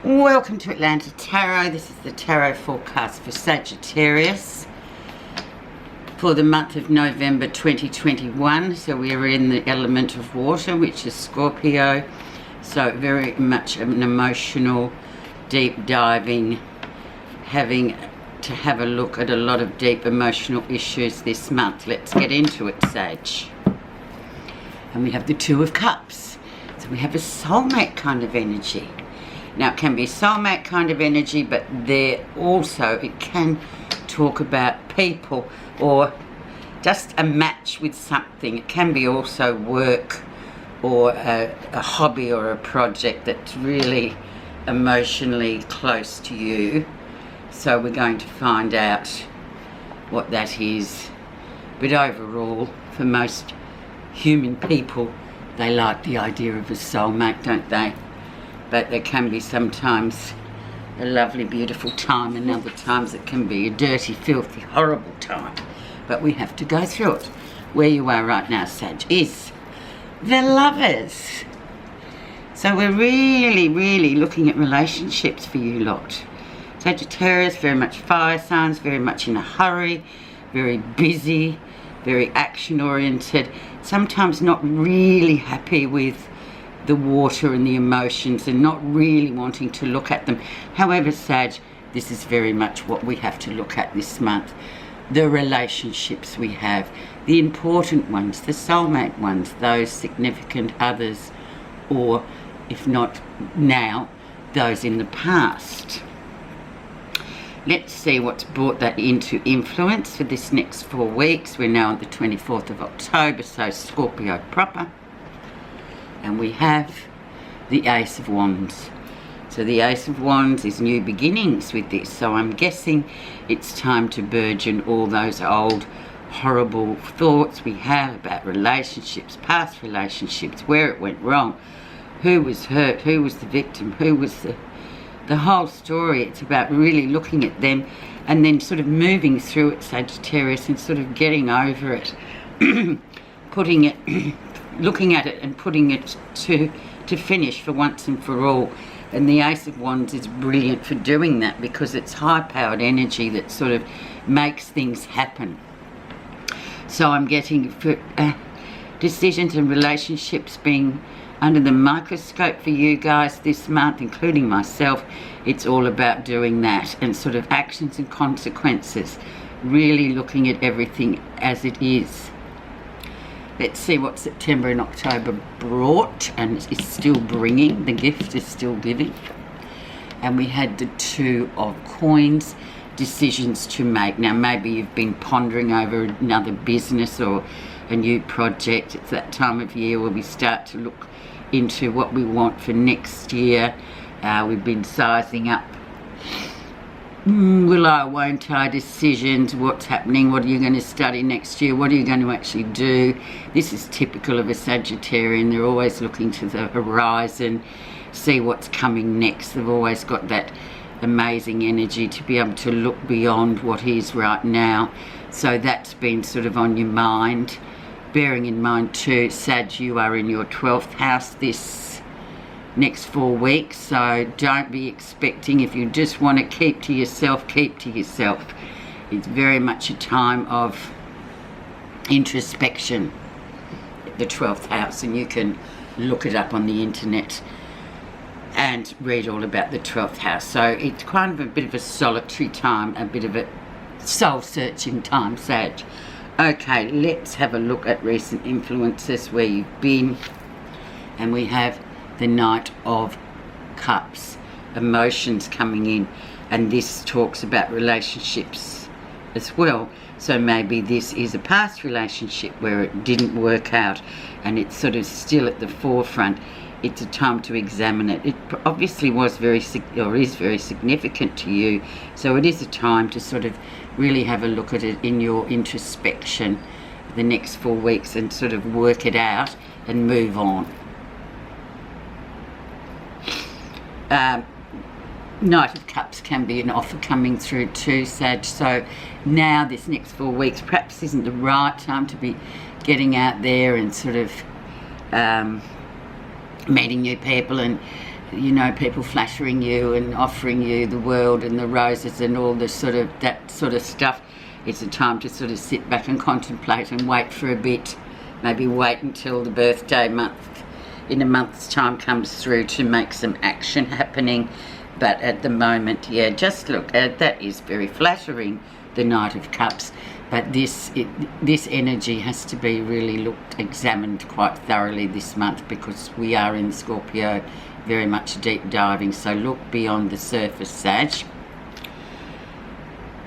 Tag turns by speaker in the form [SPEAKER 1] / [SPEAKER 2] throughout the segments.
[SPEAKER 1] Welcome to Atlanta Tarot. This is the tarot forecast for Sagittarius for the month of November 2021. So we are in the element of water, which is Scorpio. So very much an emotional, deep diving, having to have a look at a lot of deep emotional issues this month. Let's get into it, Sag. And we have the Two of Cups. So we have a soulmate kind of energy. Now it can be soulmate kind of energy, but there also it can talk about people or just a match with something. It can be also work or a hobby or a project that's really emotionally close to you. So we're going to find out what that is. But overall, for most human people, they like the idea of a soulmate, don't they? But there can be sometimes a lovely, beautiful time, and other times it can be a dirty, filthy, horrible time. But we have to go through it. Where you are right now, Sag, is the Lovers. So we're really, really looking at relationships for you lot. Sagittarius, very much fire signs, very much in a hurry, very busy, very action-oriented, sometimes not really happy with the water and the emotions and not really wanting to look at them. However, Sag, this is very much what we have to look at this month. The relationships we have, the important ones, the soulmate ones, those significant others, or if not now, those in the past. Let's see what's brought that into influence for this next 4 weeks. We're now on the 24th of October, so Scorpio proper. And we have the Ace of Wands. So the Ace of Wands is new beginnings with this. So I'm guessing it's time to burgeon all those old horrible thoughts we have about relationships, past relationships, where it went wrong, who was hurt, who was the victim, who was the whole story. It's about really looking at them and then sort of moving through it, Sagittarius, and sort of getting over it, putting it looking at it and putting it to finish for once and for all. And the Ace of Wands is brilliant for doing that because it's high-powered energy that sort of makes things happen. So I'm getting for decisions and relationships being under the microscope for you guys this month, including myself. It's all about doing that and sort of actions and consequences, really looking at everything as it is. Let's see what September and October brought, and is still bringing. The gift is still giving. And we had the Two of Coins, decisions to make. Now maybe you've been pondering over another business or a new project. It's that time of year where we start to look into what we want for next year. We've been sizing up will I, won't I decisions, what's happening, what are you going to study next year, what are you going to actually do. This is typical of a Sagittarian. They're always looking to the horizon, see what's coming next. They've always got that amazing energy to be able to look beyond what is right now. So that's been sort of on your mind. Bearing in mind too, Sag, you are in your 12th house this next 4 weeks, so don't be expecting, if you just want to keep to yourself, keep to yourself. It's very much a time of introspection, the 12th house, and you can look it up on the internet and read all about the 12th house. So it's kind of a bit of a solitary time, a bit of a soul-searching time, Sag. Okay, let's have a look at recent influences where you've been. And we have the Knight of Cups, emotions coming in, and this talks about relationships as well. So maybe this is a past relationship where it didn't work out and it's sort of still at the forefront. It's a time to examine it. It obviously was very significant to you, so it is a time to sort of really have a look at it in your introspection the next 4 weeks and sort of work it out and move on. Knight of Cups can be an offer coming through too, Sag. So now this next 4 weeks perhaps isn't the right time to be getting out there and sort of meeting new people and you know, people flattering you and offering you the world and the roses and all the sort of, that sort of stuff. It's a time to sort of sit back and contemplate and wait for a bit. Maybe wait until the birthday month, in a month's time, comes through to make some action happening. But at the moment, yeah, just look at that. Is very flattering, the Knight of Cups. But this energy has to be really examined quite thoroughly this month, because we are in Scorpio, very much deep diving. So look beyond the surface, Sag.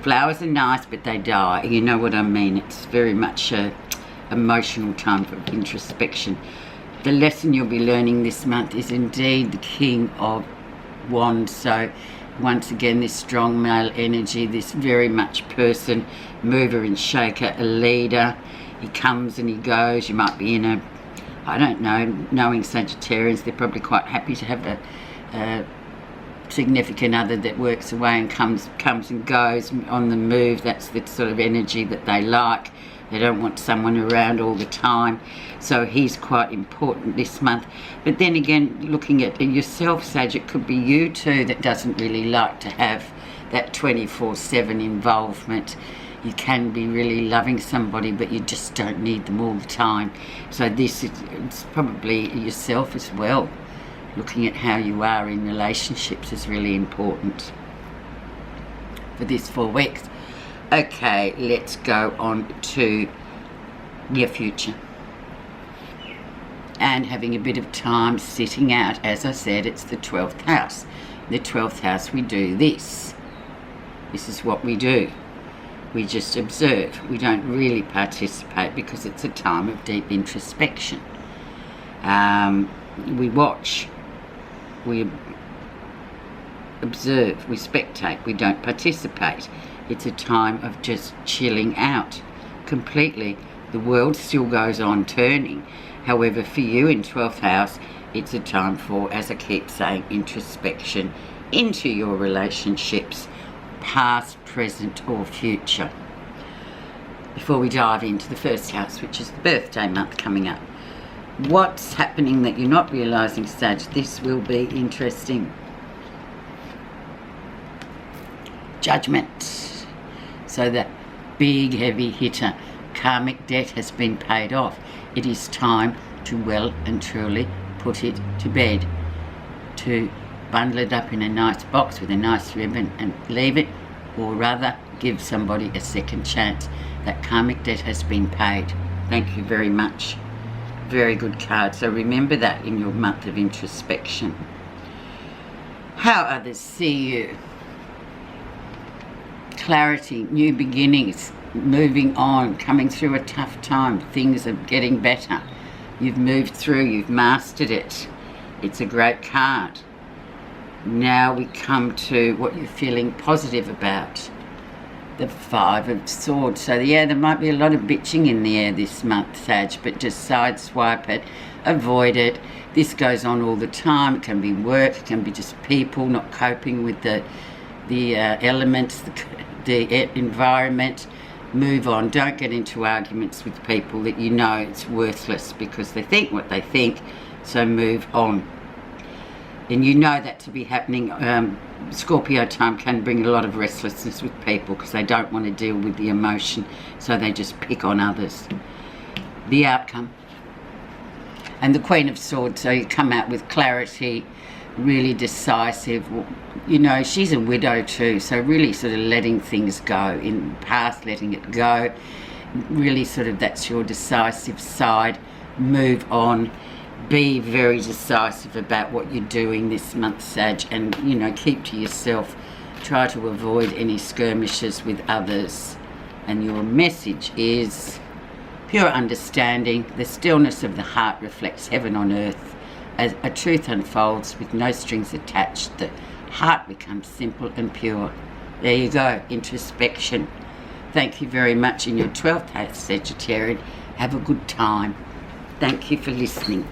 [SPEAKER 1] Flowers are nice, but they die. You know what I mean? It's very much a emotional time for introspection. The lesson you'll be learning this month is indeed the King of Wands. So once again, this strong male energy, this very much person, mover and shaker, a leader. He comes and he goes. You might be in a, I don't know, knowing Sagittarians, they're probably quite happy to have a significant other that works away and comes and goes on the move. That's the sort of energy that they like. They don't want someone around all the time. So he's quite important this month. But then again, looking at yourself, Sag, it could be you too that doesn't really like to have that 24/7 involvement. You can be really loving somebody, but you just don't need them all the time. So this is, it's probably yourself as well. Looking at how you are in relationships is really important for this 4 weeks. Okay, let's go on to your future. And having a bit of time sitting out. As I said, it's the 12th house. The 12th house, we do this. This is what we do. We just observe. We don't really participate because it's a time of deep introspection. We watch. We observe. We spectate. We don't participate. It's a time of just chilling out completely. The world still goes on turning. However, for you in 12th house, it's a time for, as I keep saying, introspection into your relationships, past, present or future. Before we dive into the first house, which is the birthday month coming up. What's happening that you're not realising, Sag? This will be interesting. Judgment. So the big heavy hitter, karmic debt has been paid off. It is time to well and truly put it to bed, to bundle it up in a nice box with a nice ribbon and leave it, or rather give somebody a second chance. That karmic debt has been paid. Thank you very much. Very good card. So remember that in your month of introspection. How others see you. Clarity, new beginnings, moving on, coming through a tough time. Things are getting better. You've moved through, you've mastered it. It's a great card. Now we come to what you're feeling positive about. The 5 of Swords. So yeah, there might be a lot of bitching in the air this month, Sag, but just sideswipe it, avoid it. This goes on all the time. It can be work, it can be just people not coping with the elements, the environment. Move on. Don't get into arguments with people that you know it's worthless because they think what they think. So move on. And you know that to be happening. Scorpio time can bring a lot of restlessness with people because they don't want to deal with the emotion, so they just pick on others. The outcome. And the Queen of Swords, so you come out with clarity, really decisive. You know, she's a widow too, so really sort of letting things go. In the past, letting it go. Really sort of, that's your decisive side. Move on. Be very decisive about what you're doing this month, Sag, and, you know, keep to yourself. Try to avoid any skirmishes with others. And your message is pure understanding. The stillness of the heart reflects heaven on earth. As a truth unfolds with no strings attached, the heart becomes simple and pure. There you go, introspection. Thank you very much in your 12th house, Sagittarian. Have a good time. Thank you for listening.